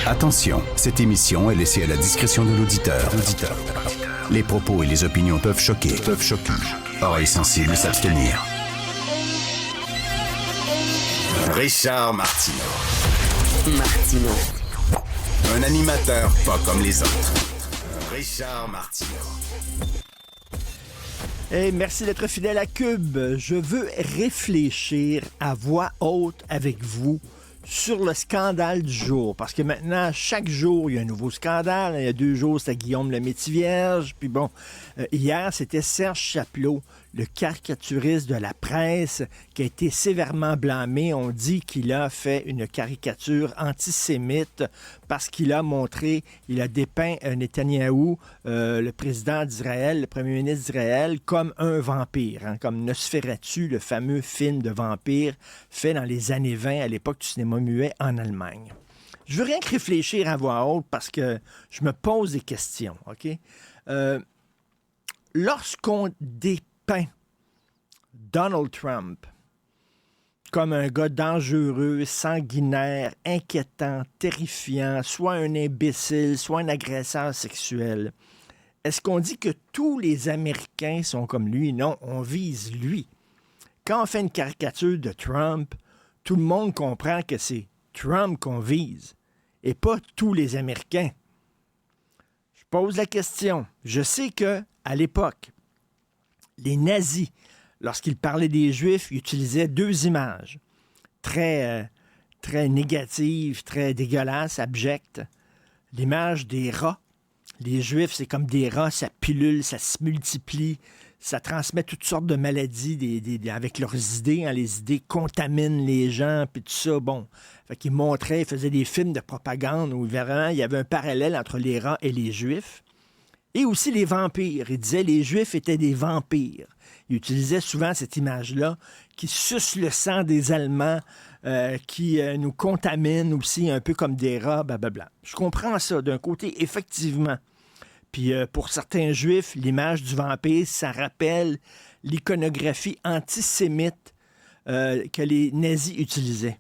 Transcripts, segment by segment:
Attention, cette émission est laissée à la discrétion de l'auditeur. Les propos et les opinions peuvent choquer. Oreilles sensibles s'abstenir. Richard Martineau. Un animateur pas comme les autres. Richard Martineau. Hey, merci d'être fidèle à Cube. Je veux réfléchir à voix haute avec vous sur le scandale du jour. Parce que maintenant, chaque jour, il y a un nouveau scandale. Il y a 2 jours, c'était Guillaume le Métivierge. Puis bon, hier, c'était Serge Chapelot, le caricaturiste de la presse, qui a été sévèrement blâmé. On dit qu'il a fait une caricature antisémite parce qu'il a montré, il a dépeint Netanyahou, le président d'Israël, le premier ministre d'Israël, comme un vampire, hein, comme Nosferatu, le fameux film de vampire fait dans les années 20 à l'époque du cinéma muet en Allemagne. Je veux rien que réfléchir à voix haute parce que je me pose des questions, OK? Lorsqu'on dépeint Donald Trump comme un gars dangereux, sanguinaire, inquiétant, terrifiant, soit un imbécile, soit un agresseur sexuel, est-ce qu'on dit que tous les Américains sont comme lui? Non, on vise lui. Quand on fait une caricature de Trump, tout le monde comprend que c'est Trump qu'on vise et pas tous les Américains. Je pose la question. Je sais que à l'époque, les nazis, lorsqu'ils parlaient des Juifs, ils utilisaient 2 images très négatives, très dégueulasses, abjectes. L'image des rats. Les Juifs, c'est comme des rats, ça pullule, ça se multiplie, ça transmet toutes sortes de maladies avec leurs idées. Hein, les idées contaminent les gens, puis tout ça. Bon, fait qu'ils montraient, ils faisaient des films de propagande où vraiment il y avait un parallèle entre les rats et les Juifs. Et aussi les vampires. Il disait les Juifs étaient des vampires. Il utilisait souvent cette image-là qui suce le sang des Allemands, qui nous contamine aussi un peu comme des rats, blablabla. Je comprends ça d'un côté, effectivement. Puis pour certains Juifs, l'image du vampire, ça rappelle l'iconographie antisémite que les nazis utilisaient.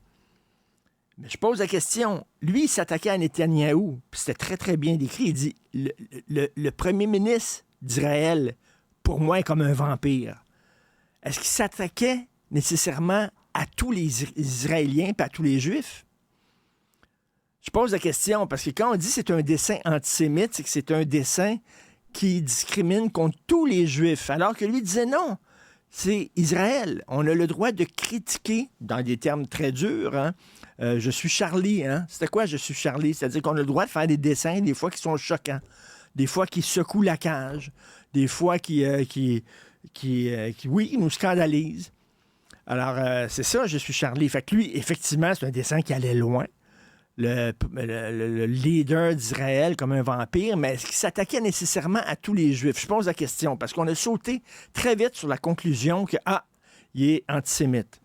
Mais je pose la question. Lui, il s'attaquait à Netanyahou, puis c'était très, très bien décrit. Il dit, le premier ministre d'Israël, pour moi, est comme un vampire. Est-ce qu'il s'attaquait nécessairement à tous les Israéliens et à tous les Juifs? Je pose la question, parce que quand on dit que c'est un dessin antisémite, c'est que c'est un dessin qui discrimine contre tous les Juifs, alors que lui disait non. C'est Israël. On a le droit de critiquer, dans des termes très durs, hein, je suis Charlie, hein? C'était quoi, je suis Charlie? C'est-à-dire qu'on a le droit de faire des dessins, des fois, qui sont choquants, des fois qui secouent la cage, des fois qui oui, nous scandalisent. Alors, c'est ça, je suis Charlie. Fait que lui, effectivement, c'est un dessin qui allait loin. Le leader d'Israël comme un vampire, mais est-ce qu'il s'attaquait nécessairement à tous les Juifs? Je pose la question, parce qu'on a sauté très vite sur la conclusion que, il est antisémite.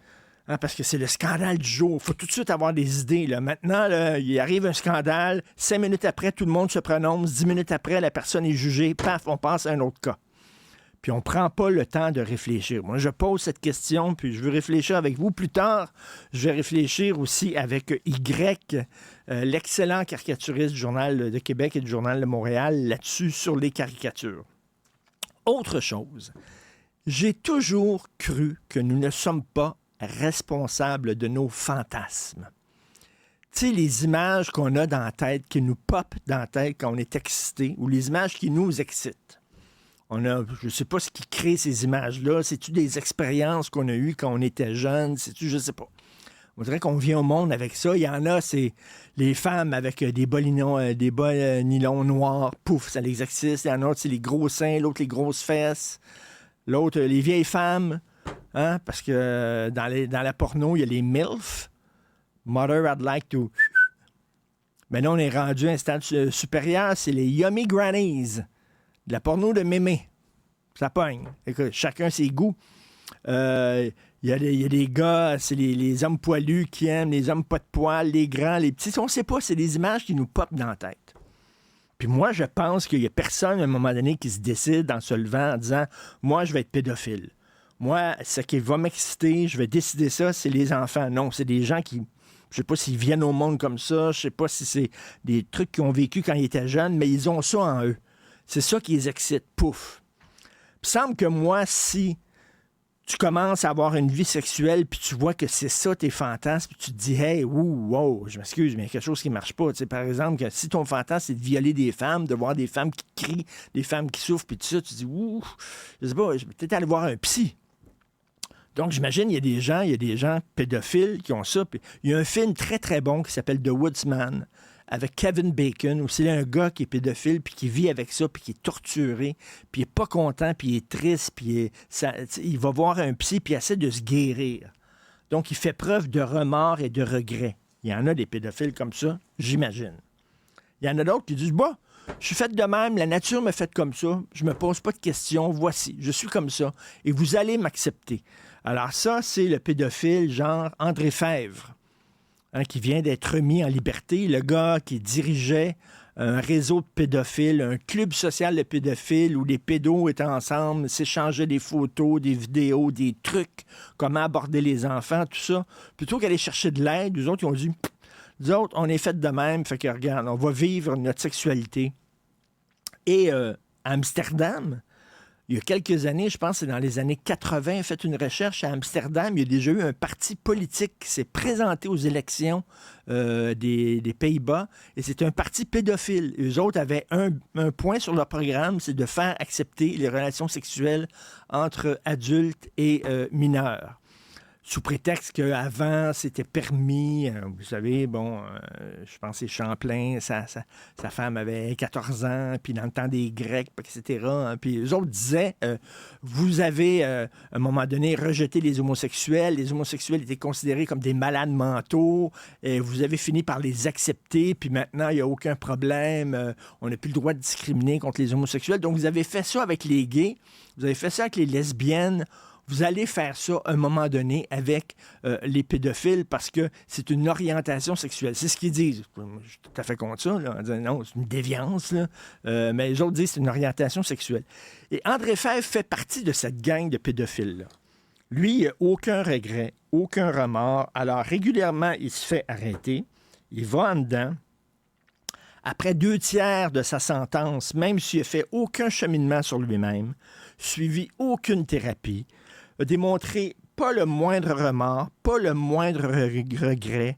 Hein, parce que c'est le scandale du jour. Il faut tout de suite avoir des idées. Là. Maintenant, là, il arrive un scandale. 5 minutes après, tout le monde se prononce. 10 minutes après, la personne est jugée. Paf, on passe à un autre cas. Puis on ne prend pas le temps de réfléchir. Moi, je pose cette question, puis je veux réfléchir avec vous. Plus tard, je vais réfléchir aussi avec Y, l'excellent caricaturiste du Journal de Québec et du Journal de Montréal, là-dessus, sur les caricatures. Autre chose, j'ai toujours cru que nous ne sommes pas responsables de nos fantasmes. Tu sais, les images qu'on a dans la tête, qui nous popent dans la tête quand on est excité, ou les images qui nous excitent. Je ne sais pas ce qui crée ces images-là. C'est-tu des expériences qu'on a eues quand on était jeune? C'est-tu, je ne sais pas. On dirait qu'on vient au monde avec ça. Il y en a, c'est les femmes avec des bas nylon noirs. Pouf, ça les excite. Il y en a d'autres, c'est les gros seins. L'autre, les grosses fesses. L'autre, les vieilles femmes. Hein? Parce que dans la porno, il y a les MILF. Mother, I'd like to... Maintenant, on est rendu à un stade supérieur. C'est les Yummy Grannies. De la porno de mémé. Ça pogne. Écoute, chacun ses goûts. Il y a des gars, c'est les hommes poilus qui aiment, les hommes pas de poils, les grands, les petits. On ne sait pas, c'est des images qui nous popent dans la tête. Puis moi, je pense qu'il n'y a personne, à un moment donné, qui se décide en se levant en disant « Moi, je vais être pédophile. Moi, ce qui va m'exciter, je vais décider ça, c'est les enfants. » Non, c'est des gens qui Je sais pas s'ils viennent au monde comme ça. Je sais pas si c'est des trucs qu'ils ont vécu quand ils étaient jeunes, mais ils ont ça en eux. C'est ça qui les excite. Pouf. Il me semble que moi, si tu commences à avoir une vie sexuelle, puis tu vois que c'est ça tes fantasmes, puis tu te dis, hey, wow, je m'excuse, mais il y a quelque chose qui marche pas. Tu sais, par exemple, que si ton fantasme, c'est de violer des femmes, de voir des femmes qui crient, des femmes qui souffrent, puis tout ça, tu te dis, je sais pas, je vais peut-être aller voir un psy. Donc, j'imagine, il y a des gens pédophiles qui ont ça. Puis, il y a un film très, très bon qui s'appelle The Woodsman, avec Kevin Bacon, où c'est un gars qui est pédophile, puis qui vit avec ça, puis qui est torturé, puis il est pas content, puis il est triste, puis il va voir un psy, puis il essaie de se guérir. Donc, il fait preuve de remords et de regrets. Il y en a des pédophiles comme ça, j'imagine. Il y en a d'autres qui disent, bah, je suis fait de même, la nature me fait comme ça, je me pose pas de questions, voici, je suis comme ça, et vous allez m'accepter. Alors ça, c'est le pédophile genre André Fèvre. Qui vient d'être mis en liberté, le gars qui dirigeait un réseau de pédophiles, un club social de pédophiles où les pédos étaient ensemble, s'échangeaient des photos, des vidéos, des trucs, comment aborder les enfants, tout ça. Plutôt qu'aller chercher de l'aide, nous autres, ils ont dit, nous autres, on est fait de même, fait que regarde, on va vivre notre sexualité. Et à Amsterdam, il y a quelques années, je pense que c'est dans les années 80, il a fait une recherche à Amsterdam. Il y a déjà eu un parti politique qui s'est présenté aux élections des Pays-Bas. Et c'est un parti pédophile. Eux autres avaient un point sur leur programme, c'est de faire accepter les relations sexuelles entre adultes et mineurs. Sous prétexte qu'avant, c'était permis. Vous savez, je pense que c'est Champlain, sa femme avait 14 ans, puis dans le temps des Grecs, etc. Puis eux autres disaient, vous avez, à un moment donné, rejeté les homosexuels. Les homosexuels étaient considérés comme des malades mentaux. Et vous avez fini par les accepter, puis maintenant, il n'y a aucun problème. On n'a plus le droit de discriminer contre les homosexuels. Donc, vous avez fait ça avec les gays. Vous avez fait ça avec les lesbiennes. Vous allez faire ça à un moment donné avec les pédophiles parce que c'est une orientation sexuelle. C'est ce qu'ils disent. Je suis tout à fait contre ça. Là, en disant, non, c'est une déviance. Là. Mais les autres disent que c'est une orientation sexuelle. Et André Fèvre fait partie de cette gang de pédophiles-là. Lui, il n'a aucun regret, aucun remords. Alors, régulièrement, il se fait arrêter. Il va en dedans. Après 2/3 de sa sentence, même s'il n'a fait aucun cheminement sur lui-même, suivi aucune thérapie, a démontré pas le moindre remords, pas le moindre regret.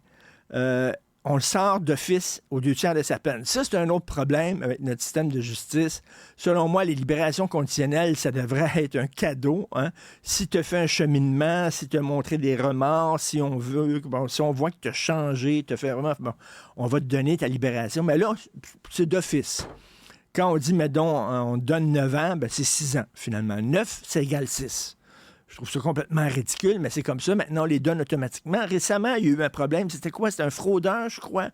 On le sort d'office aux 2/3 de sa peine. Ça, c'est un autre problème avec notre système de justice. Selon moi, les libérations conditionnelles, ça devrait être un cadeau. Hein? Si tu as fait un cheminement, si tu as montré des remords, si on veut, si on voit que tu as changé, tu as fait vraiment, on va te donner ta libération. Mais là, c'est d'office. Quand on dit, on donne 9 ans, c'est 6 ans, finalement. 9, ça égale 6. Je trouve ça complètement ridicule, mais c'est comme ça. Maintenant, on les donne automatiquement. Récemment, il y a eu un problème. C'était quoi? C'était un fraudeur, je crois.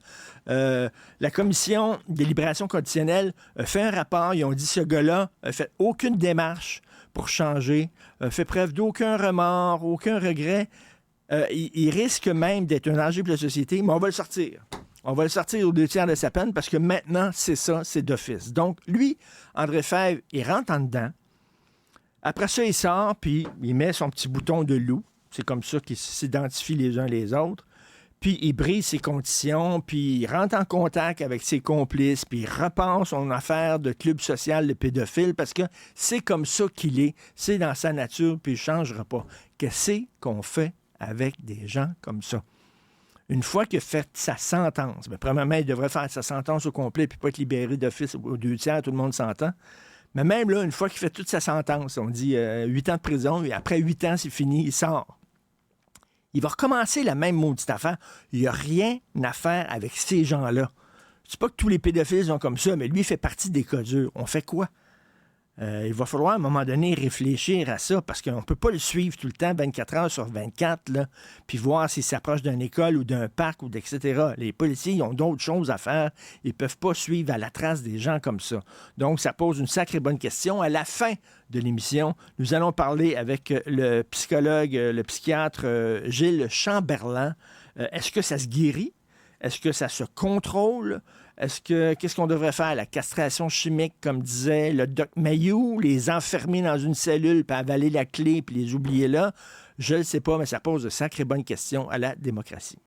La commission des libérations conditionnelles a fait un rapport. Ils ont dit ce gars-là a fait aucune démarche pour changer, fait preuve d'aucun remords, aucun regret. Il risque même d'être un danger pour la société, mais on va le sortir. On va le sortir aux 2/3 de sa peine parce que maintenant, c'est ça, c'est d'office. Donc, lui, André Fèvre, il rentre en dedans. Après ça, il sort, puis il met son petit bouton de loup. C'est comme ça qu'ils s'identifient les uns les autres. Puis il brise ses conditions, puis il rentre en contact avec ses complices, puis il repart son affaire de club social de pédophile parce que c'est comme ça qu'il est. C'est dans sa nature, puis il ne changera pas. Qu'est-ce qu'on fait avec des gens comme ça? Une fois qu'il a fait sa sentence, premièrement, il devrait faire sa sentence au complet puis pas être libéré d'office aux 2/3, tout le monde s'entend. Mais même là, une fois qu'il fait toute sa sentence, on dit 8 ans de prison, et après 8 ans, c'est fini, il sort. Il va recommencer la même maudite affaire. Il n'y a rien à faire avec ces gens-là. C'est pas que tous les pédophiles sont comme ça, mais lui, il fait partie des cas durs. On fait quoi? Il va falloir à un moment donné réfléchir à ça parce qu'on ne peut pas le suivre tout le temps, 24 heures sur 24, là, puis voir s'il s'approche d'une école ou d'un parc ou etc. Les policiers, ils ont d'autres choses à faire. Ils ne peuvent pas suivre à la trace des gens comme ça. Donc, ça pose une sacrée bonne question. À la fin de l'émission, nous allons parler avec le psychologue, le psychiatre Gilles Chamberlain. Est-ce que ça se guérit? Est-ce que ça se contrôle? Qu'est-ce qu'on devrait faire? La castration chimique, comme disait le Doc Mayou, les enfermer dans une cellule, puis avaler la clé, puis les oublier là? Je ne le sais pas, mais ça pose de sacrées bonnes questions à la démocratie.